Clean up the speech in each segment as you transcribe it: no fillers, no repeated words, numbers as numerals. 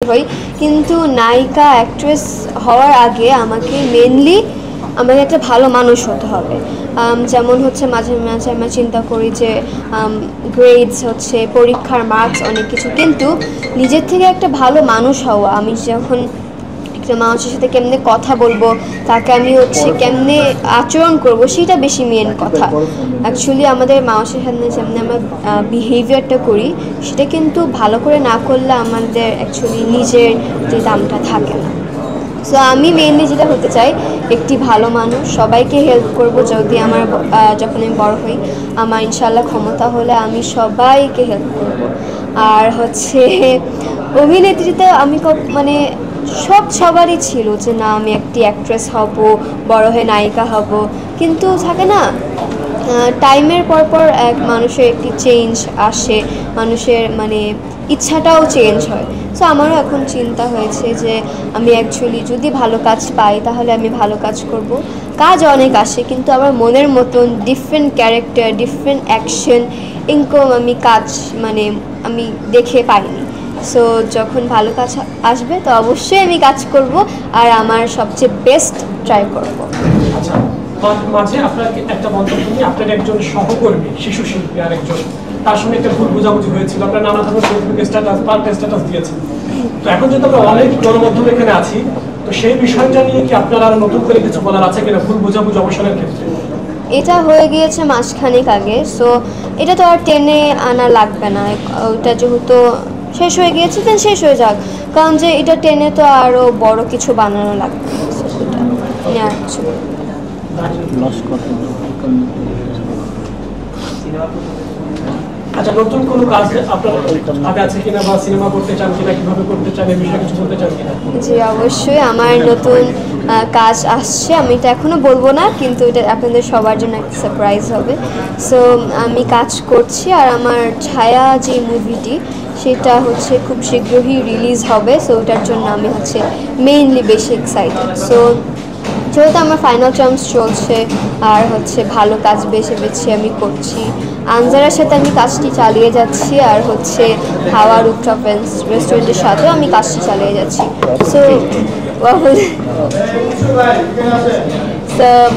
হই, কিন্তু নায়িকা অ্যাক্ট্রেস হওয়ার আগে আমাকে মেনলি আমাকে একটা ভালো মানুষ হতে হবে। যেমন হচ্ছে মাঝে মাঝে আমরা চিন্তা করি যে গ্রেডস হচ্ছে পরীক্ষার মার্কস অনেক কিছু, কিন্তু নিজের থেকে একটা ভালো মানুষ হওয়া, আমি যখন একটা মানুষের সাথে কেমনে কথা বলবো, তাকে আমি হচ্ছে কেমনে আচরণ করব, সেটা বেশি মেন কথা। অ্যাকচুয়ালি আমাদের মানুষের সাথে যেমনি আমরা বিহেভিয়ারটা করি, সেটা কিন্তু ভালো করে না করলে আমাদের অ্যাকচুয়ালি নিজের যে দামটা থাকে না। সো আমি মেনলি যেটা হতে চাই, একটি ভালো মানুষ, সবাইকে হেল্প করব। যদি আমার যখন আমি বড় হই, আমার ইনশাল্লাহ ক্ষমতা হলে আমি সবাইকে হেল্প করব। আর হচ্ছে অভিনেত্রীতে আমি মানে সবারই ছিল যে না আমি একটি অ্যাক্ট্রেস হব, বড় হয়ে নায়িকা হব, কিন্তু থাকে না টাইমের পর এক মানুষের একটি চেঞ্জ আসে, মানুষের মানে ইচ্ছাটাও চেঞ্জ হয়। সো আমারও এখন চিন্তা হয়েছে যে আমি অ্যাকচুয়ালি যদি ভালো কাজ পাই তাহলে আমি ভালো কাজ করব। কাজ অনেক আসে, কিন্তু আমার মনের মতন different character, different action, income আমি কাজ মানে আমি দেখে পাইনি। সো যখন ভালো কাজ আসবে তো অবশ্যই আমি কাজ করব, আর আমার সবচেয়ে বেস্ট ট্রাই করব। আচ্ছা, মাঝে আপনার একটা মন্তব্য নিয়ে আপনার একজন সহকর্মী শিশু শিল্পী আর একজন, তার সঙ্গে একটা ভুল বোঝাবুঝি হয়েছিল, আপনার নানা ধরনের ফেসবুক স্ট্যাটাস পাল্টা স্ট্যাটাস দিয়েছেন। তো এখন যেহেতু আমরা অনেক গণমাধ্যমে এখানে আছি, তো সেই বিষয়টা নিয়ে কি আপনার আর নতুন করে কিছু বলার আছে কিনা ভুল বোঝাবুঝি অবসানের ক্ষেত্রে? এটা হয়ে গিয়েছে মাসখানেক আগে, সো এটা তো আর টেনে আনা লাগবে না। ওইটা যেহেতু শেষ হয়ে গিয়েছে দেন শেষ হয়ে যাক, কারণ যে এটা টেনে তো আরও বড় কিছু বানানো লাগবে না। সেটা নিয়ে আর কিছু আচ্ছা, নতুন কোনো কাজ আপনার হাতে আছে কিনা, বা সিনেমা করতে চান কিনা, কিভাবে করতে চান, এই বিষয়ে কিছু বলতে চান কিনা? জি অবশ্যই, আমার নতুন কাজ আসছে। আমি এটা এখনও বলবো না, কিন্তু এটা আপনাদের সবার জন্য একটা সারপ্রাইজ হবে। সো আমি কাজ করছি, আর আমার ছায়া যে মুভিটি সেটা হচ্ছে খুব শীঘ্রই রিলিজ হবে। সো ওটার জন্য আমি হচ্ছে মেইনলি বেশি এক্সাইটেড। সো যেহেতু আমার ফাইনাল টার্মস চলছে, আর হচ্ছে ভালো কাজ বেছে বেছে আমি করছি, আনজারের সাথে আমি কাজটি চালিয়ে যাচ্ছি, আর হচ্ছে হাওয়া রুফটপ রেস্টুরেন্টের সাথেও আমি কাজটি চালিয়ে যাচ্ছি। সো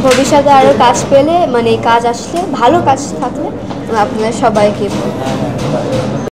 ভবিষ্যতে আরও কাজ পেলে, মানে কাজ আসলে, ভালো কাজ থাকলে আপনাদের সবাইকে বলবো।